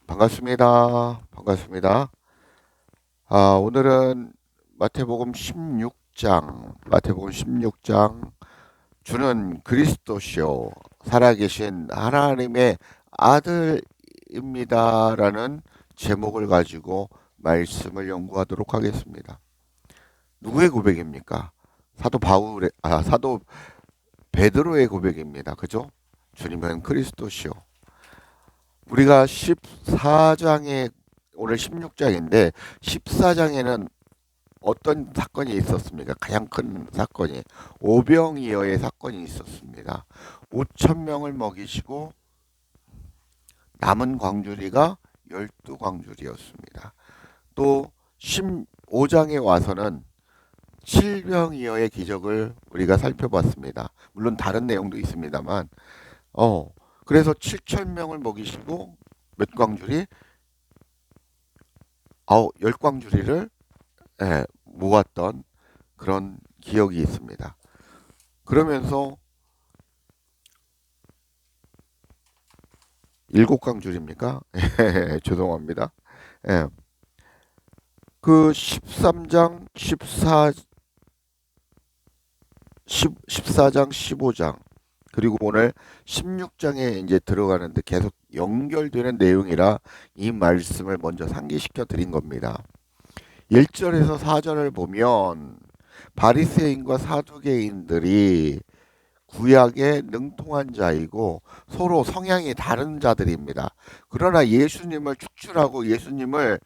반갑습니다. 반갑습니다. 오늘은 마태복음 16장, 주는 그리스도시요 살아계신 하나님의 아들입니다라는 제목을 가지고 말씀을 연구하도록 하겠습니다. 누구의 고백입니까? 사도 베드로의 고백입니다. 그죠? 주님은 그리스도시요. 우리가 14장에, 오늘 16장인데 14장에는 어떤 사건이 있었습니까? 가장 큰 사건이 오병이어의 사건이 있었습니다. 5천 명을 먹이시고 남은 광주리가 12광주리였습니다. 또 15장에 와서는 칠병이어의 기적을 우리가 살펴봤습니다. 물론 다른 내용도 있습니다만 그래서 7천 명을 먹이시고 몇 광주리? 10광주리를 모았던 그런 기억이 있습니다. 그러면서 7광주리입니까? 죄송합니다. 예. 그 13장, 14장, 15장 그리고 오늘 16장에 이제 들어가는데 계속 연결되는 내용이라 이 말씀을 먼저 상기시켜 드린 겁니다. 1절에서 4절을 보면 바리새인과 사두개인들이 구약에 능통한 자이고 서로 성향이 다른 자들입니다. 그러나 예수님을 축출하고 예수님을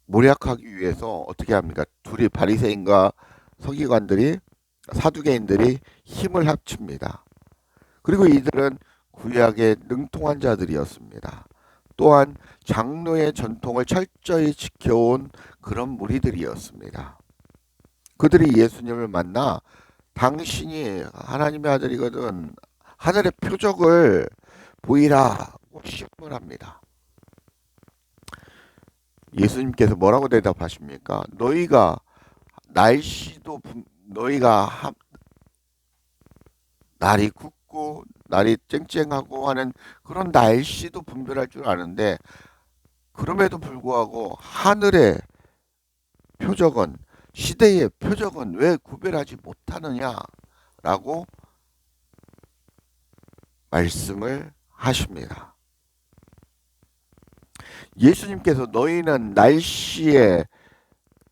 모략하기 위해서 어떻게 합니까? 둘이 바리새인과 서기관들이 사두개인들이 힘을 합칩니다. 그리고 이들은 구약의 능통한 자들이었습니다. 또한 장로의 전통을 철저히 지켜온 그런 무리들이었습니다. 그들이 예수님을 만나 당신이 하나님의 아들이거든 하늘의 표적을 보이라고 시험을 합니다. 예수님께서 뭐라고 대답하십니까? 너희가 날이 굳고 날이 쨍쨍하고 하는 그런 날씨도 분별할 줄 아는데 그럼에도 불구하고 하늘의 표적은 시대의 표적은 왜 구별하지 못하느냐라고 말씀을 하십니다. 예수님께서 너희는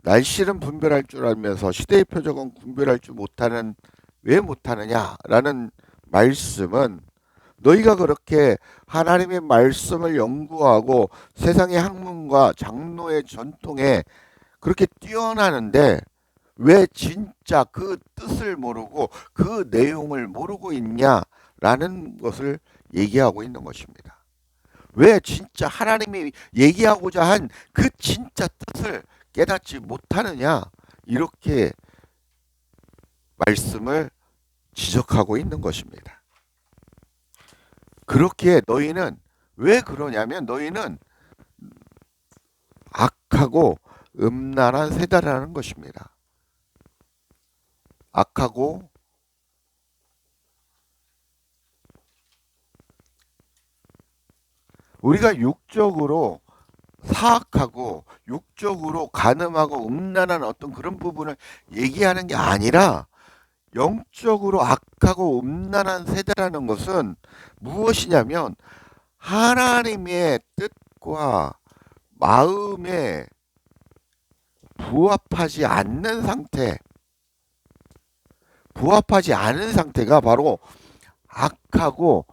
날씨는 분별할 줄 알면서 시대의 표적은 분별할 줄 못하는 왜 못하느냐라는 말씀은 너희가 그렇게 하나님의 말씀을 연구하고 세상의 학문과 장로의 전통에 그렇게 뛰어나는데 왜 진짜 그 뜻을 모르고 그 내용을 모르고 있냐라는 것을 얘기하고 있는 것입니다. 왜 진짜 하나님이 얘기하고자 한 그 진짜 뜻을 깨닫지 못하느냐 이렇게 말씀을 지적하고 있는 것입니다. 그렇게 너희는 왜 그러냐면 너희는 악하고 음란한 세대라는 것입니다. 악하고 우리가 육적으로 사악하고 육적으로 간음하고 음란한 어떤 그런 부분을 얘기하는 게 아니라 영적으로 악하고 음란한 세대라는 것은 무엇이냐면 하나님의 뜻과 마음에 부합하지 않는 상태가 바로 악하고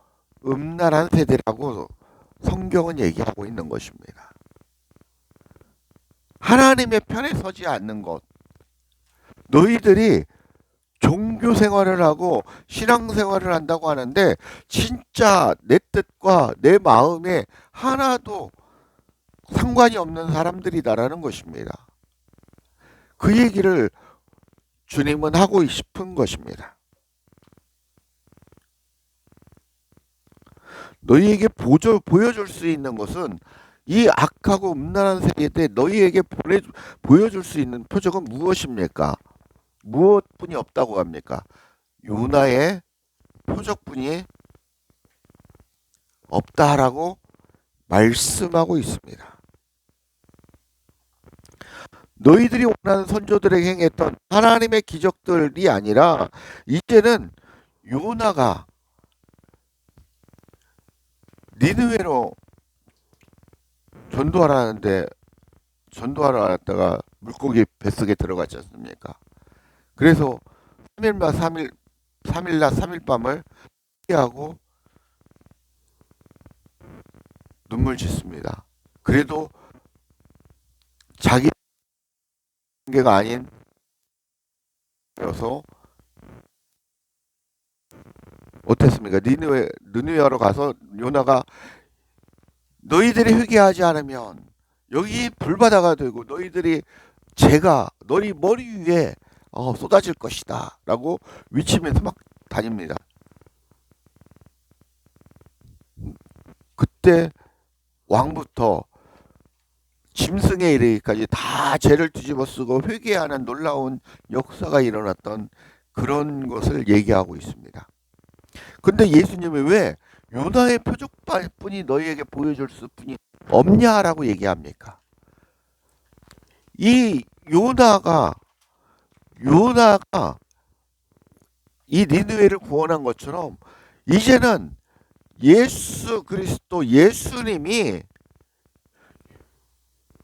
음란한 세대라고 성경은 얘기하고 있는 것입니다. 하나님의 편에 서지 않는 것. 너희들이 종교 생활을 하고 신앙 생활을 한다고 하는데 진짜 내 뜻과 내 마음에 하나도 상관이 없는 사람들이다라는 것입니다. 그 얘기를 주님은 하고 싶은 것입니다. 너희에게 보여줄 수 있는 것은 이 악하고 음란한 세계에 너희에게 보여줄 수 있는 표적은 무엇입니까? 무엇뿐이 없다고 합니까? 요나의 표적뿐이 없다라고 말씀하고 있습니다. 너희들이 원하는 선조들에게 행했던 하나님의 기적들이 아니라 이제는 요나가 니느웨로 전도하러 왔다가 물고기 뱃속에 들어갔지 않습니까? 그래서 3일마 3일낮 3일밤을 피하고 눈물 짓습니다. 그래도 자기 관계가 아닌 여서 어땠습니까? 느느웨로 가서 요나가 너희들이 회개하지 않으면 여기 불바다가 되고 너희들이 재가 너희 머리 위에 쏟아질 것이다 라고 외치면서 막 다닙니다. 그때 왕부터 짐승에 이르기까지 다 죄를 뒤집어 쓰고 회개하는 놀라운 역사가 일어났던 그런 것을 얘기하고 있습니다. 근데 예수님이 왜 요나의 표적뿐이 너희에게 보여줄 수뿐이 없냐라고 얘기합니까? 이 요나가 이 니느웨를 구원한 것처럼 이제는 예수 그리스도 예수님이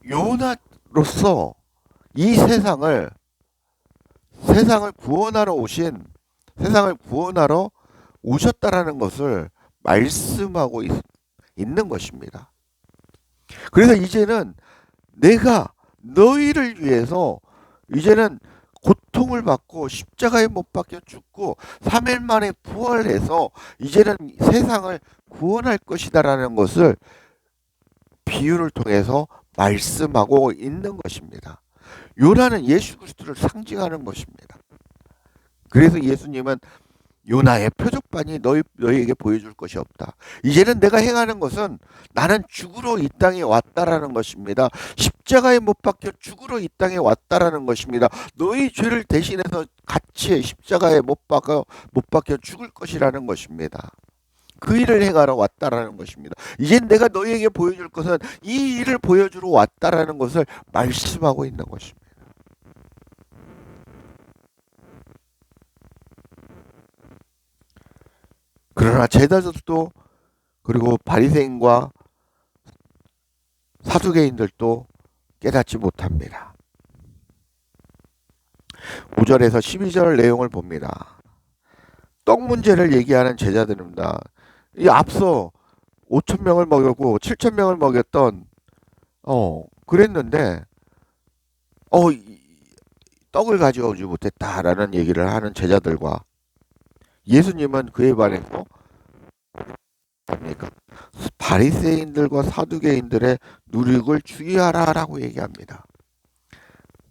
요나로서 이 세상을 구원하러 오셨다라는 것을 말씀하고 있는 것입니다. 그래서 이제는 내가 너희를 위해서 이제는 고통을 받고 십자가에 못 박혀 죽고 3일 만에 부활해서 이제는 세상을 구원할 것이다라는 것을 비유를 통해서 말씀하고 있는 것입니다. 요나는 예수 그리스도를 상징하는 것입니다. 그래서 예수님은 요나의 표적반이 너희에게 보여줄 것이 없다. 이제는 내가 행하는 것은 나는 죽으러 이 땅에 왔다라는 것입니다. 십자가에 못 박혀 죽으러 이 땅에 왔다라는 것입니다. 너희 죄를 대신해서 같이 십자가에 못 박혀 죽을 것이라는 것입니다. 그 일을 행하러 왔다라는 것입니다. 이젠 내가 너희에게 보여줄 것은 이 일을 보여주러 왔다라는 것을 말씀하고 있는 것입니다. 그러나 제자들도 그리고 바리새인과 사두개인들도 깨닫지 못합니다. 5절에서 12절 내용을 봅니다. 떡 문제를 얘기하는 제자들입니다. 이 앞서 5,000명을 먹였고 7,000명을 먹였던 그랬는데 떡을 가져오지 못했다라는 얘기를 하는 제자들과 예수님은 그에 반해서 바리새인들과 사두개인들의 누룩을 주의하라라고 얘기합니다.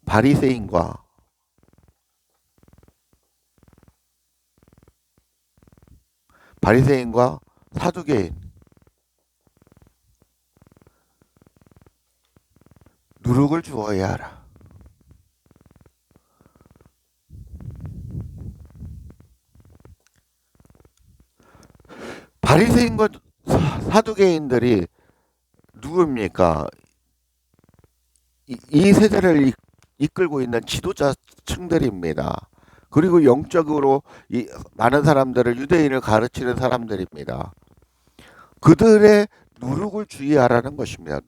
바리새인과 사두개인 누룩을 주어야 하라. 바리새인과 사두개인들이 누굽니까? 이 세대를 이끌고 있는 지도자층들입니다. 그리고 영적으로 많은 사람들을 유대인을 가르치는 사람들입니다. 그들의 누룩을 주의하라는 것입니다.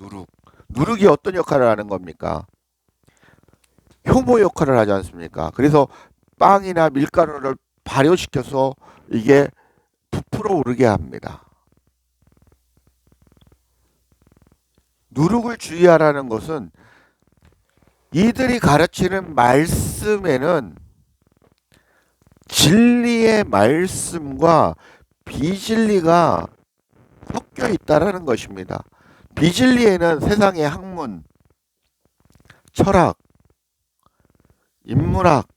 누룩이 어떤 역할을 하는 겁니까? 효모 역할을 하지 않습니까? 그래서 빵이나 밀가루를 발효시켜서 이게 부풀어 오르게 합니다. 누룩을 주의하라는 것은 이들이 가르치는 말씀에는 진리의 말씀과 비진리가 섞여 있다라는 것입니다. 비진리에는 세상의 학문, 철학, 인문학,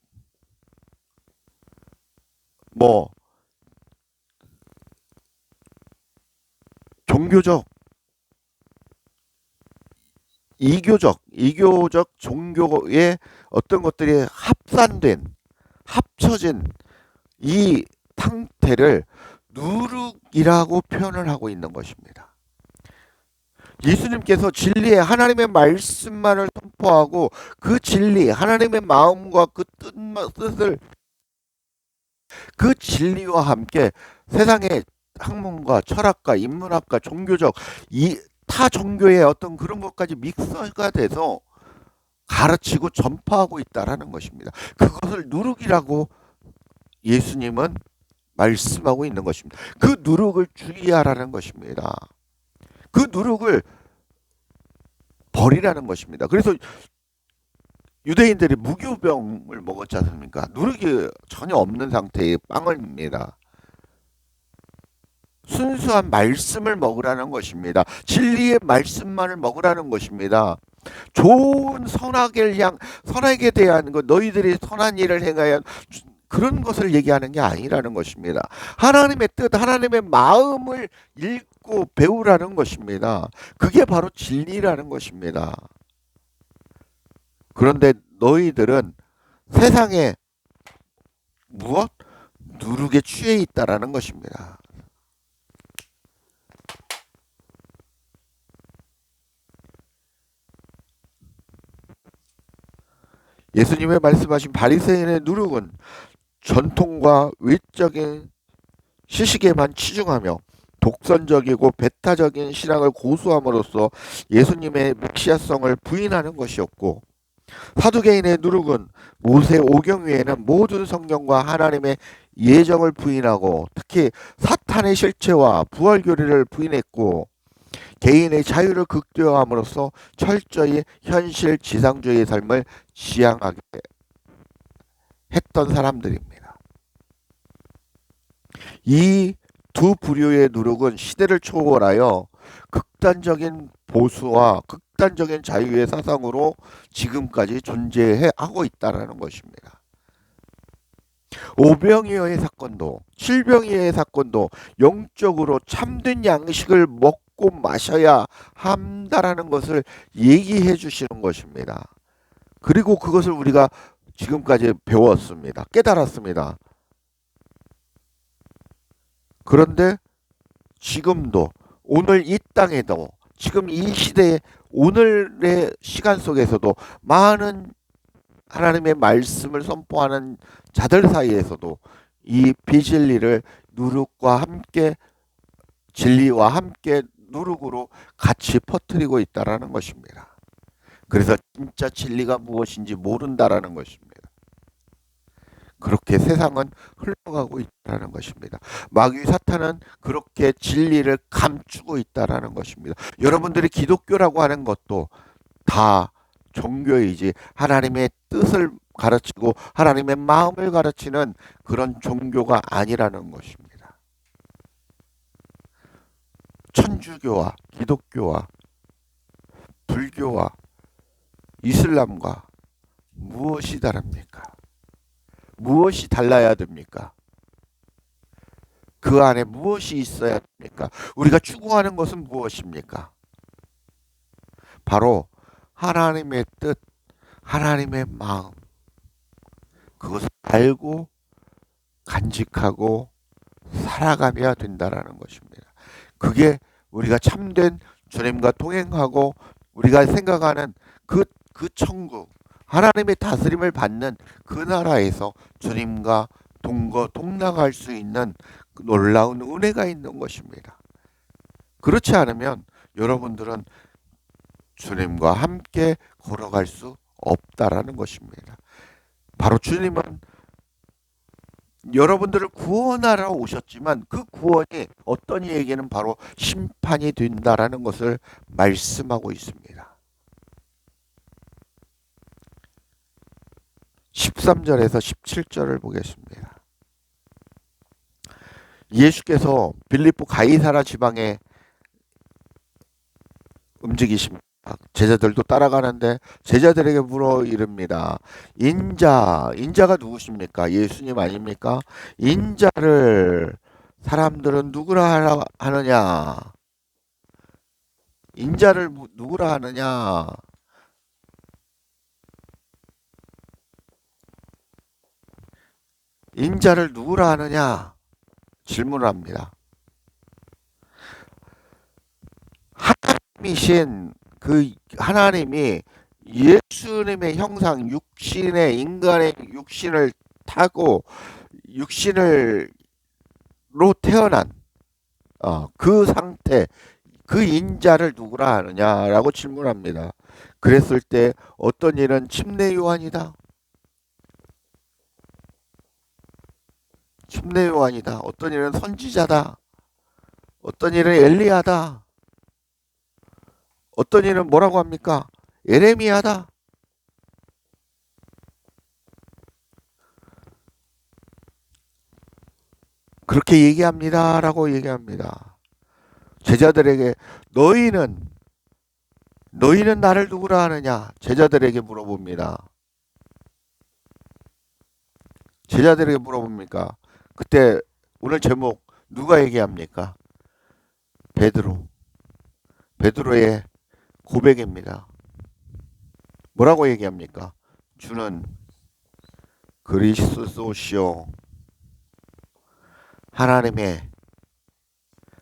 종교적, 이교적 종교의 어떤 것들이 합쳐진 이 상태를 누룩이라고 표현을 하고 있는 것입니다. 예수님께서 진리의 하나님의 말씀만을 선포하고 그 진리, 하나님의 마음과 그 뜻을 그 진리와 함께 세상의 학문과 철학과 인문학과 종교적 이 타 종교의 어떤 그런 것까지 믹서가 돼서 가르치고 전파하고 있다라는 것입니다. 그것을 누룩이라고 예수님은 말씀하고 있는 것입니다. 그 누룩을 주의하라는 것입니다. 그 누룩을 버리라는 것입니다. 그래서 유대인들이 무교병을 먹었지 않습니까? 누룩이 전혀 없는 상태의 빵입니다. 순수한 말씀을 먹으라는 것입니다. 진리의 말씀만을 먹으라는 것입니다. 좋은 선악에 대한 것, 너희들이 선한 일을 행하여 그런 것을 얘기하는 게 아니라는 것입니다. 하나님의 뜻, 하나님의 마음을 읽고 배우라는 것입니다. 그게 바로 진리라는 것입니다. 그런데 너희들은 세상에 무엇? 누룩에 취해 있다라는 것입니다. 예수님의 말씀하신 바리새인의 누룩은 전통과 외적인 시식에만 치중하며 독선적이고 배타적인 신앙을 고수함으로써 예수님의 메시아성을 부인하는 것이었고, 사두개인의 누룩은 모세 오경 외에는 모든 성경과 하나님의 예정을 부인하고 특히 사탄의 실체와 부활 교리를 부인했고, 개인의 자유를 극대화함으로써 철저히 현실 지상주의의 삶을 지향하게 했던 사람들입니다. 이 두 부류의 누룩은 시대를 초월하여 극단적인 보수와 극단적인 자유의 사상으로 지금까지 존재하고 있다는 것입니다. 오병이어의 사건도 칠병이어의 사건도 영적으로 참된 양식을 먹고 마셔야 한다라는 것을 얘기해 주시는 것입니다. 그리고 그것을 우리가 지금까지 배웠습니다. 깨달았습니다. 그런데 지금도 오늘 이 땅에도 지금 이 시대에 오늘의 시간 속에서도 많은 하나님의 말씀을 선포하는 자들 사이에서도 이 비진리를 누룩과 함께 진리와 함께 누룩으로 같이 퍼뜨리고 있다라는 것입니다. 그래서 진짜 진리가 무엇인지 모른다라는 것입니다. 그렇게 세상은 흘러가고 있다는 것입니다. 마귀 사탄은 그렇게 진리를 감추고 있다는 것입니다. 여러분들이 기독교라고 하는 것도 다 종교이지 하나님의 뜻을 가르치고 하나님의 마음을 가르치는 그런 종교가 아니라는 것입니다. 천주교와 기독교와 불교와 이슬람과 무엇이 다릅니까? 무엇이 달라야 됩니까? 그 안에 무엇이 있어야 됩니까? 우리가 추구하는 것은 무엇입니까? 바로 하나님의 뜻, 하나님의 마음, 그것을 알고 간직하고 살아가며야 된다라는 것입니다. 그게 우리가 참된 주님과 동행하고 우리가 생각하는 그 천국, 하나님의 다스림을 받는 그 나라에서 주님과 동행할 수 있는 그 놀라운 은혜가 있는 것입니다. 그렇지 않으면 여러분들은 주님과 함께 걸어갈 수 없다라는 것입니다. 바로 주님은 여러분들을 구원하러 오셨지만 그 구원이 어떤 이에게는 바로 심판이 된다라는 것을 말씀하고 있습니다. 13절에서 17절을 보겠습니다. 예수께서 빌립보 가이사라 지방에 움직이십니다. 제자들도 따라가는데 제자들에게 물어 이릅니다. 인자가 누구십니까? 예수님 아닙니까? 인자를 사람들은 누구라 하느냐? 인자를 누구라 하느냐? 인자를 누구라 하느냐? 질문을 합니다. 하나님이신 그 하나님이 예수님의 형상, 육신의 인간의 육신을 타고 육신을로 태어난 그 상태, 그 인자를 누구라 하느냐라고 질문합니다. 그랬을 때 어떤 이는 침례 요한이다. 침례 요한이다. 어떤 이는 선지자다. 어떤 이는 엘리야다. 어떤 이는 뭐라고 합니까? 예레미야다. 그렇게 얘기합니다라고 얘기합니다. 제자들에게 너희는 나를 누구라 하느냐? 제자들에게 물어봅니다. 제자들에게 물어봅니까? 그때 오늘 제목 누가 얘기합니까? 베드로의 고백입니다. 뭐라고 얘기합니까? 주는 그리스도시요 하나님의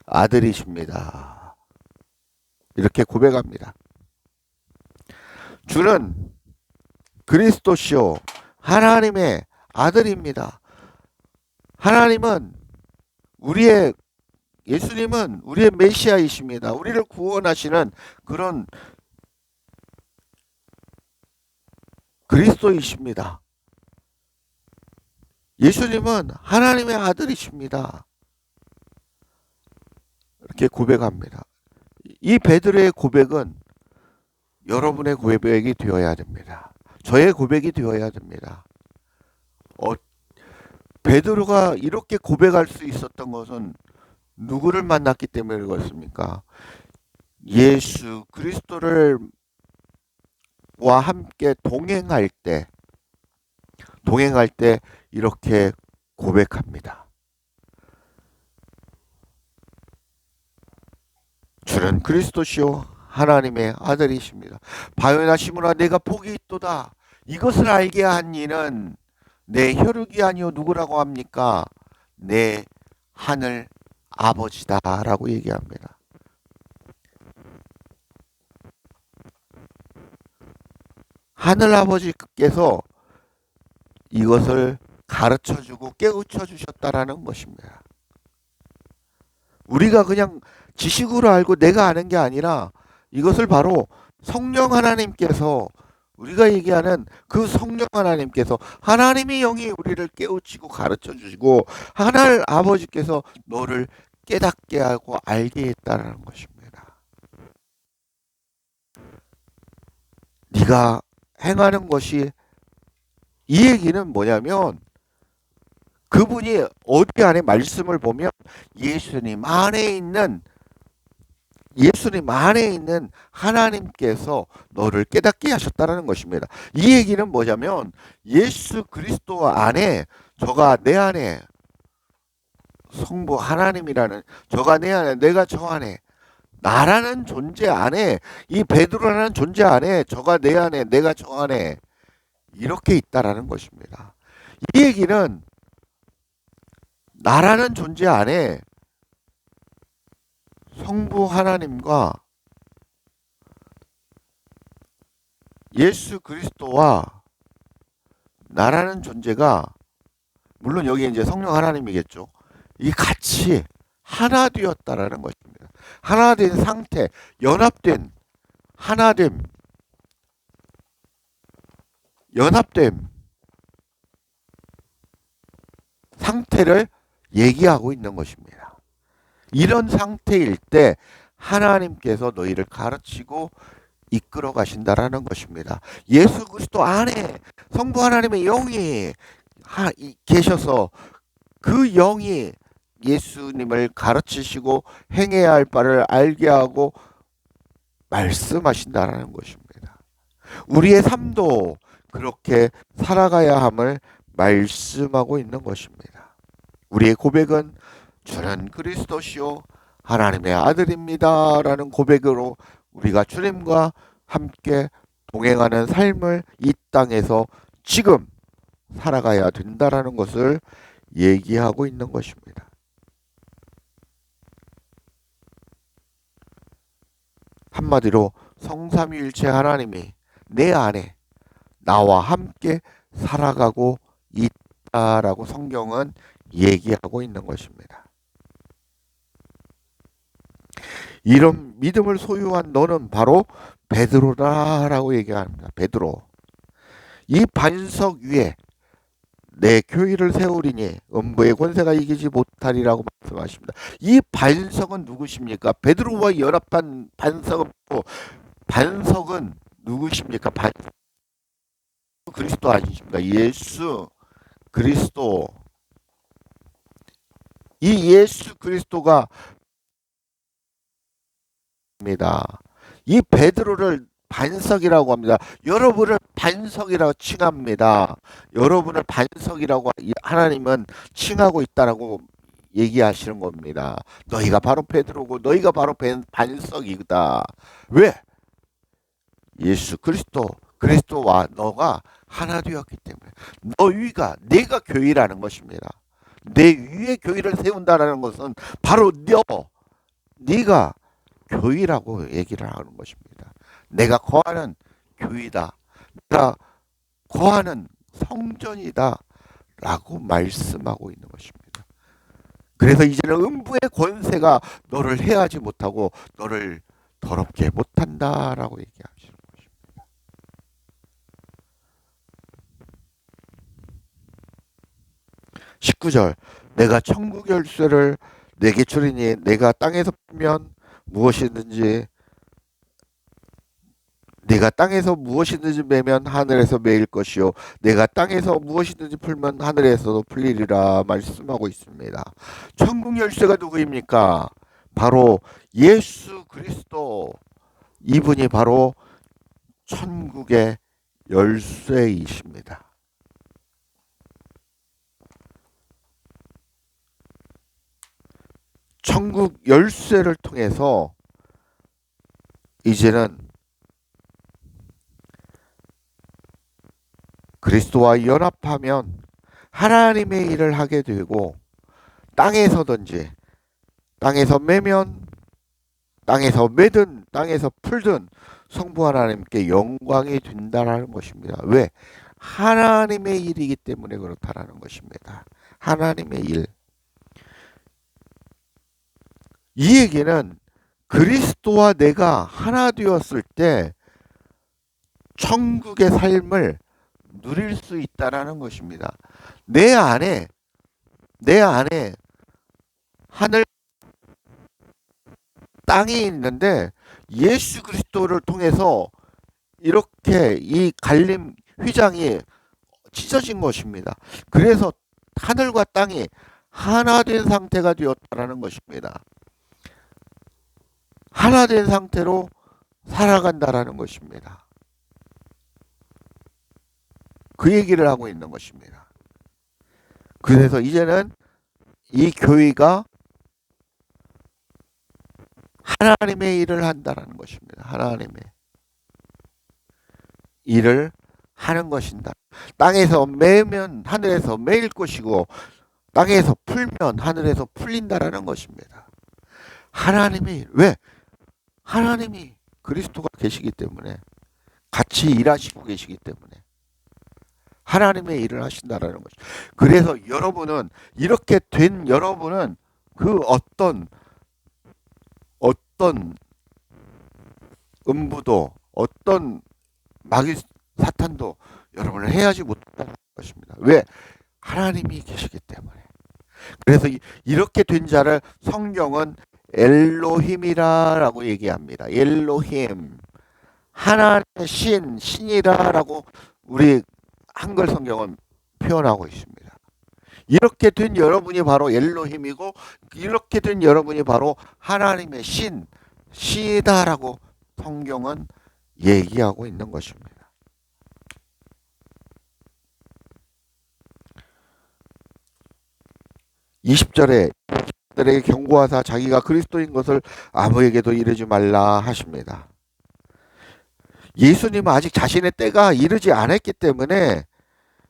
아들이십니다. 이렇게 고백합니다. 주는 그리스도시요 하나님의 아들입니다. 예수님은 우리의 메시아이십니다. 우리를 구원하시는 그런 그리스도이십니다. 예수님은 하나님의 아들이십니다. 이렇게 고백합니다. 이 베드로의 고백은 여러분의 고백이 되어야 됩니다. 저의 고백이 되어야 됩니다. 베드로가 이렇게 고백할 수 있었던 것은 누구를 만났기 때문에 그렇습니까? 예수 그리스도를 와 함께 동행할 때 이렇게 고백합니다. 주는 그리스도시요 하나님의 아들이십니다. 바요나 시므나 내가 복이 있도다. 이것을 알게 한 이는 내 혈육이 아니요 누구라고 합니까? 내 하늘 아버지다라고 얘기합니다. 하늘 아버지께서 이것을 가르쳐주고 깨우쳐 주셨다라는 것입니다. 우리가 그냥 지식으로 알고 내가 아는 게 아니라 이것을 바로 성령 하나님께서 우리가 얘기하는 그 성령 하나님께서 하나님의 영이 우리를 깨우치고 가르쳐 주시고 하늘 아버지께서 너를 깨닫게 하고 알게 했다는 것입니다. 네가 행하는 것이 이 얘기는 뭐냐면 그분이 어디 안에 말씀을 보면 예수님 안에 있는 하나님께서 너를 깨닫게 하셨다는 것입니다. 이 얘기는 뭐냐면 예수 그리스도 안에 저가 내 안에 성부 하나님이라는 저가 내 안에 내가 저 안에 나라는 존재 안에 이 베드로라는 존재 안에 저가 내 안에 내가 저 안에 이렇게 있다라는 것입니다. 이 얘기는 나라는 존재 안에 성부 하나님과 예수 그리스도와 나라는 존재가 물론 여기 이제 성령 하나님이겠죠. 이 같이 하나 되었다라는 것입니다. 하나 된 상태, 연합됨 상태를 얘기하고 있는 것입니다. 이런 상태일 때 하나님께서 너희를 가르치고 이끌어 가신다라는 것입니다. 예수 그리스도 안에 성부 하나님의 영이 계셔서 그 영이 예수님을 가르치시고 행해야 할 바를 알게 하고 말씀하신다라는 것입니다. 우리의 삶도 그렇게 살아가야 함을 말씀하고 있는 것입니다. 우리의 고백은 주는 그리스도시요 하나님의 아들입니다 라는 고백으로 우리가 주님과 함께 동행하는 삶을 이 땅에서 지금 살아가야 된다라는 것을 얘기하고 있는 것입니다. 한마디로 성삼위일체 하나님이 내 안에 나와 함께 살아가고 있다라고 성경은 얘기하고 있는 것입니다. 이런 믿음을 소유한 너는 바로 베드로다라고 얘기합니다. 베드로. 이 반석 위에 내 교회를 세우리니 음부의 권세가 이기지 못하리라고 말씀하십니다. 이 반석은 누구십니까? 베드로와 연합한 반석은 누구십니까? 그리스도 아니십니까? 예수 그리스도. 이 예수 그리스도가 입니다. 이 베드로를 반석이라고 합니다. 여러분을 반석이라고 칭합니다. 여러분을 반석이라고 하나님은 칭하고 있다라고 얘기하시는 겁니다. 너희가 바로 베드로고 너희가 바로 반석이다. 왜? 예수 그리스도와 너가 하나 되었기 때문에 너희가 내가 교회라는 것입니다. 내 위에 교회를 세운다라는 것은 바로 네가 교회라고 얘기를 하는 것입니다. 내가 거하는 교회다. 내가 거하는 성전이다. 라고 말씀하고 있는 것입니다. 그래서 이제는 음부의 권세가 너를 해하지 못하고 너를 더럽게 못한다라고 얘기하시는 것입니다. 19절 내가 천국 열쇠를 내게 주리니 내가 땅에서 풀면 무엇이든지 내가 땅에서 무엇이든지 매면 하늘에서 매일 것이요 내가 땅에서 무엇이든지 풀면 하늘에서도 풀리리라 말씀하고 있습니다. 천국 열쇠가 누구입니까? 바로 예수 그리스도. 이분이 바로 천국의 열쇠이십니다. 천국 열쇠를 통해서 이제는 그리스도와 연합하면 하나님의 일을 하게 되고 땅에서든지 땅에서 매면 땅에서 매든 땅에서 풀든 성부 하나님께 영광이 된다라는 것입니다. 왜? 하나님의 일이기 때문에 그렇다라는 것입니다. 하나님의 일. 이 얘기는 그리스도와 내가 하나 되었을 때 천국의 삶을 누릴 수 있다라는 것입니다. 내 안에 하늘 땅이 있는데 예수 그리스도를 통해서 이렇게 이 갈림 휘장이 찢어진 것입니다. 그래서 하늘과 땅이 하나 된 상태가 되었다라는 것입니다. 하나 된 상태로 살아간다라는 것입니다. 그 얘기를 하고 있는 것입니다. 그래서 이제는 이 교회가 하나님의 일을 한다라는 것입니다. 하나님의 일을 하는 것이다. 땅에서 매면 하늘에서 매일 것이고 땅에서 풀면 하늘에서 풀린다라는 것입니다. 하나님의 일. 왜? 하나님이 그리스도가 계시기 때문에 같이 일하시고 계시기 때문에 하나님의 일을 하신다라는 것이죠. 그래서 여러분은 이렇게 된 여러분은 그 어떤 음부도 어떤 마귀 사탄도 여러분을 해하지 못한다는 것입니다. 왜? 하나님이 계시기 때문에. 그래서 이렇게 된 자를 성경은 엘로힘이라고 얘기합니다. 엘로힘. 하나님의 신이라라고 우리 한글 성경은 표현하고 있습니다. 이렇게 된 여러분이 바로 엘로힘이고 이렇게 된 여러분이 바로 하나님의 신이다라고 성경은 얘기하고 있는 것입니다. 20절에 들에게 경고하사 자기가 그리스도인 것을 아무에게도 이르지 말라 하십니다. 예수님은 아직 자신의 때가 이르지 않았기 때문에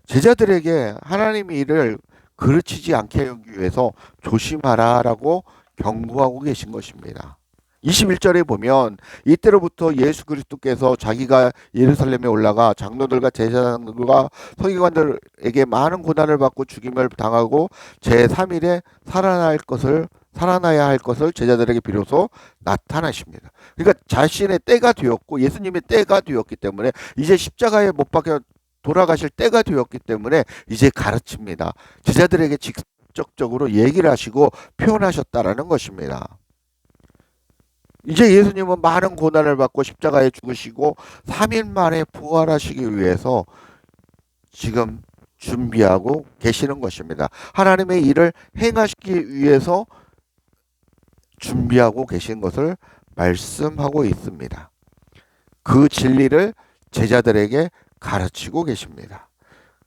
제자들에게 하나님의 일을 그르치지 않게 하기 위해서 조심하라라고 경고하고 계신 것입니다. 21절에 보면 이때로부터 예수 그리스도께서 자기가 예루살렘에 올라가 장로들과 제사장들과 서기관들에게 많은 고난을 받고 죽임을 당하고 제3일에 살아나야 할 것을 제자들에게 비로소 나타나십니다. 그러니까 자신의 때가 되었고 예수님의 때가 되었기 때문에 이제 십자가에 못 박혀 돌아가실 때가 되었기 때문에 이제 가르칩니다. 제자들에게 직접적으로 얘기를 하시고 표현하셨다라는 것입니다. 이제 예수님은 많은 고난을 받고 십자가에 죽으시고 3일 만에 부활하시기 위해서 지금 준비하고 계시는 것입니다. 하나님의 일을 행하시기 위해서 준비하고 계신 것을 말씀하고 있습니다. 그 진리를 제자들에게 가르치고 계십니다.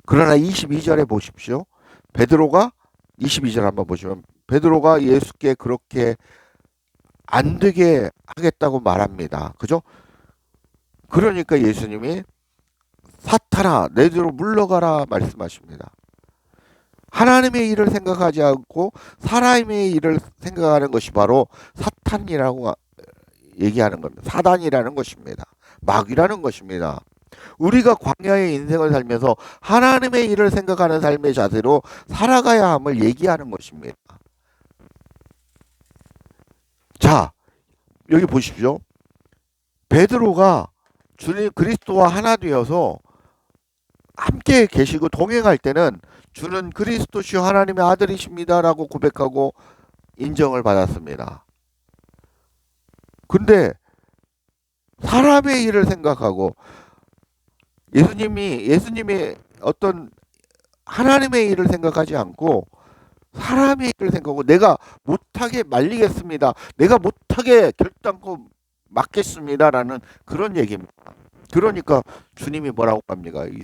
그러나 22절에 보십시오. 베드로가 22절 한번 보시면 베드로가 예수께 그렇게 안 되게 하겠다고 말합니다. 그죠? 그러니까 예수님이 사탄아 내게로 물러가라 말씀하십니다. 하나님의 일을 생각하지 않고 사람의 일을 생각하는 것이 바로 사탄이라고 얘기하는 겁니다. 사단이라는 것입니다. 마귀라는 것입니다. 우리가 광야의 인생을 살면서 하나님의 일을 생각하는 삶의 자세로 살아가야 함을 얘기하는 것입니다. 자, 여기 보십시오. 베드로가 주님 그리스도와 하나 되어서 함께 계시고 동행할 때는 주는 그리스도시요 하나님의 아들이십니다라고 고백하고 인정을 받았습니다. 근데 사람의 일을 생각하고 예수님이 어떤 하나님의 일을 생각하지 않고 사람의 일을 생각하고 내가 못하게 말리겠습니다. 내가 못하게 결단코 막겠습니다라는 그런 얘기입니다. 그러니까 주님이 뭐라고 합니까? 이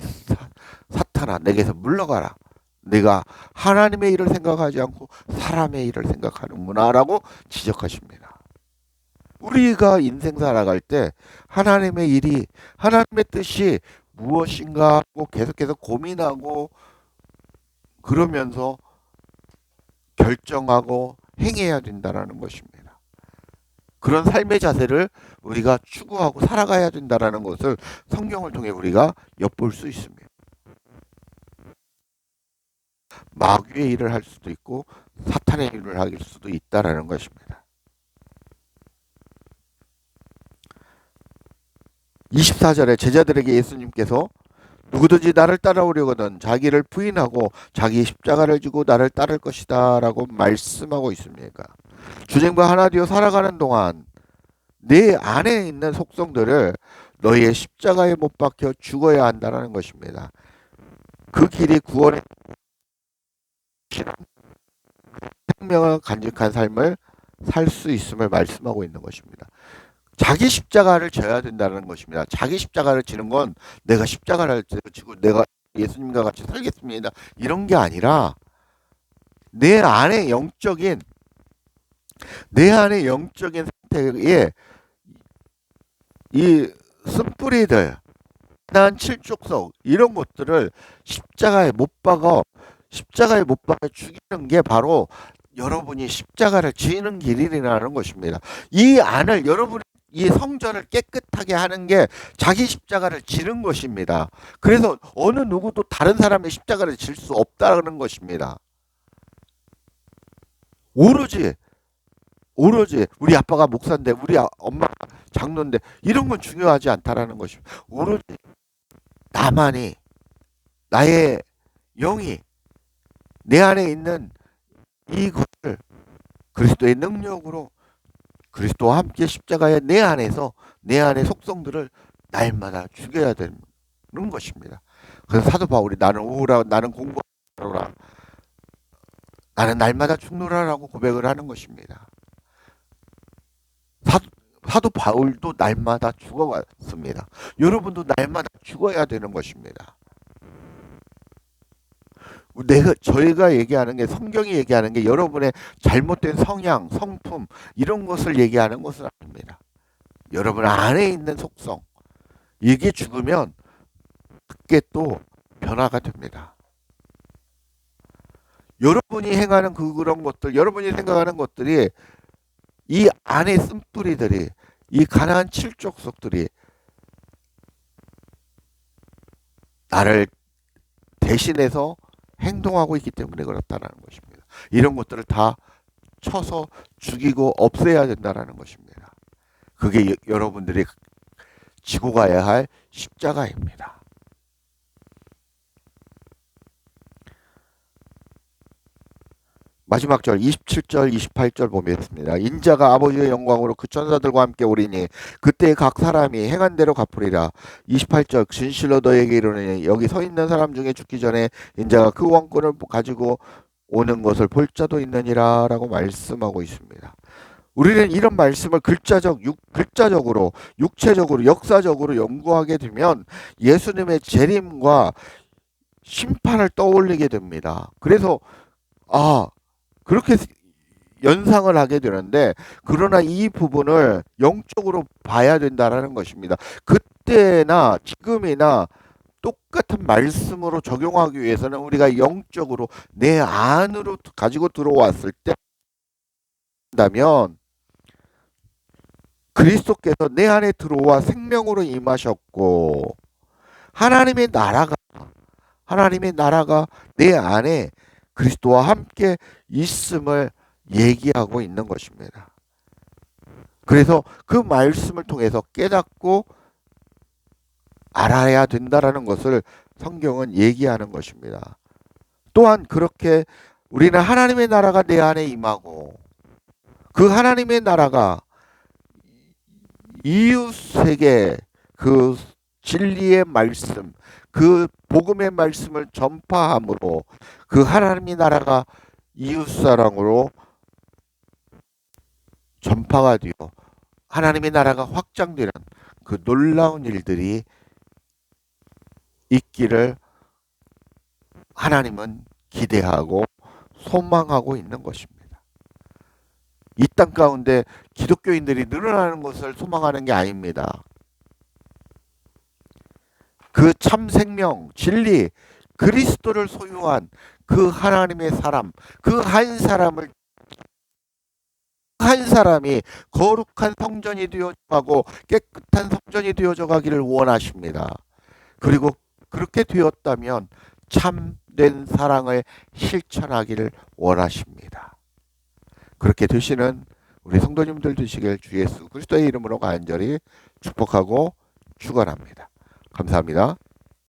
사탄아 내게서 물러가라. 내가 하나님의 일을 생각하지 않고 사람의 일을 생각하는구나 라고 지적하십니다. 우리가 인생 살아갈 때 하나님의 일이 하나님의 뜻이 무엇인가 하고 계속해서 고민하고 그러면서 결정하고 행해야 된다는 것입니다. 그런 삶의 자세를 우리가 추구하고 살아가야 된다는 것을 성경을 통해 우리가 엿볼 수 있습니다. 마귀의 일을 할 수도 있고 사탄의 일을 할 수도 있다는 것입니다. 24절에 제자들에게 예수님께서 누구든지 나를 따라오려거든 자기를 부인하고 자기 십자가를 지고 나를 따를 것이다 라고 말씀하고 있습니다. 주님과 하나 되어 살아가는 동안 내 안에 있는 속성들을 너희의 십자가에 못 박혀 죽어야 한다는 것입니다. 그 길이 구원의 생명을 간직한 삶을 살 수 있음을 말씀하고 있는 것입니다. 자기 십자가를 져야 된다는 것입니다. 자기 십자가를 지는 건 내가 십자가를 지고 내가 예수님과 같이 살겠습니다. 이런 게 아니라 내 안에 영적인 상태에 이 쓴뿌리들, 난 칠족성 이런 것들을 십자가에 못 박아 죽이는 게 바로 여러분이 십자가를 지는 길이라는 것입니다. 이 안을 이 성전을 깨끗하게 하는 게 자기 십자가를 지는 것입니다. 그래서 어느 누구도 다른 사람의 십자가를 질 수 없다는 것입니다. 오로지 우리 아빠가 목사인데 우리 엄마가 장로인데 이런 건 중요하지 않다라는 것입니다. 오로지 나만이 나의 영이 내 안에 있는 이것을 그리스도의 능력으로 그리스도와 함께 십자가의 내 안의 속성들을 날마다 죽여야 되는 것입니다. 그래서 사도 바울이 나는 우울하고 나는 공부하노라 나는 날마다 죽노라라고 고백을 하는 것입니다. 사도 바울도 날마다 죽어왔습니다. 여러분도 날마다 죽어야 되는 것입니다. 저희가 얘기하는 게 성경이 얘기하는 게 여러분의 잘못된 성향, 성품 이런 것을 얘기하는 것은 아닙니다. 여러분 안에 있는 속성 이게 죽으면 그게 또 변화가 됩니다. 여러분이 행하는 그런 것들, 여러분이 생각하는 것들이 이 안에 쓴뿌리들이, 이 가나안 7족속들이 나를 대신해서 행동하고 있기 때문에 그렇다는 것입니다. 이런 것들을 다 쳐서 죽이고 없애야 된다는 것입니다. 그게 여러분들이 지고 가야 할 십자가입니다. 마지막 절 27절 28절 보겠습니다. 인자가 아버지의 영광으로 그 천사들과 함께 오리니 그때 각 사람이 행한 대로 갚으리라. 28절 진실로 너에게 이르노니 여기 서 있는 사람 중에 죽기 전에 인자가 그 왕권을 가지고 오는 것을 볼 자도 있느니라 라고 말씀하고 있습니다. 우리는 이런 말씀을 글자적으로 육체적으로 역사적으로 연구하게 되면 예수님의 재림과 심판을 떠올리게 됩니다. 그래서 그렇게 연상을 하게 되는데, 그러나 이 부분을 영적으로 봐야 된다는 것입니다. 그때나 지금이나 똑같은 말씀으로 적용하기 위해서는 우리가 영적으로 내 안으로 가지고 들어왔을 때 한다면 그리스도께서 내 안에 들어와 생명으로 임하셨고 하나님의 나라가 내 안에 그리스도와 함께 있음을 얘기하고 있는 것입니다. 그래서 그 말씀을 통해서 깨닫고 알아야 된다라는 것을 성경은 얘기하는 것입니다. 또한 그렇게 우리는 하나님의 나라가 내 안에 임하고 그 하나님의 나라가 이웃에게 그 진리의 말씀, 그 복음의 말씀을 전파함으로 그 하나님의 나라가 이웃사랑으로 전파가 되어 하나님의 나라가 확장되는 그 놀라운 일들이 있기를 하나님은 기대하고 소망하고 있는 것입니다. 이 땅 가운데 기독교인들이 늘어나는 것을 소망하는 게 아닙니다. 그 참 생명, 진리, 그리스도를 소유한 그 하나님의 사람, 그 한 사람이 거룩한 성전이 되어가고 깨끗한 성전이 되어져 가기를 원하십니다. 그리고 그렇게 되었다면 참된 사랑을 실천하기를 원하십니다. 그렇게 되시는 우리 성도님들 되시길 주 예수 그리스도의 이름으로 간절히 축복하고 축원합니다. 감사합니다.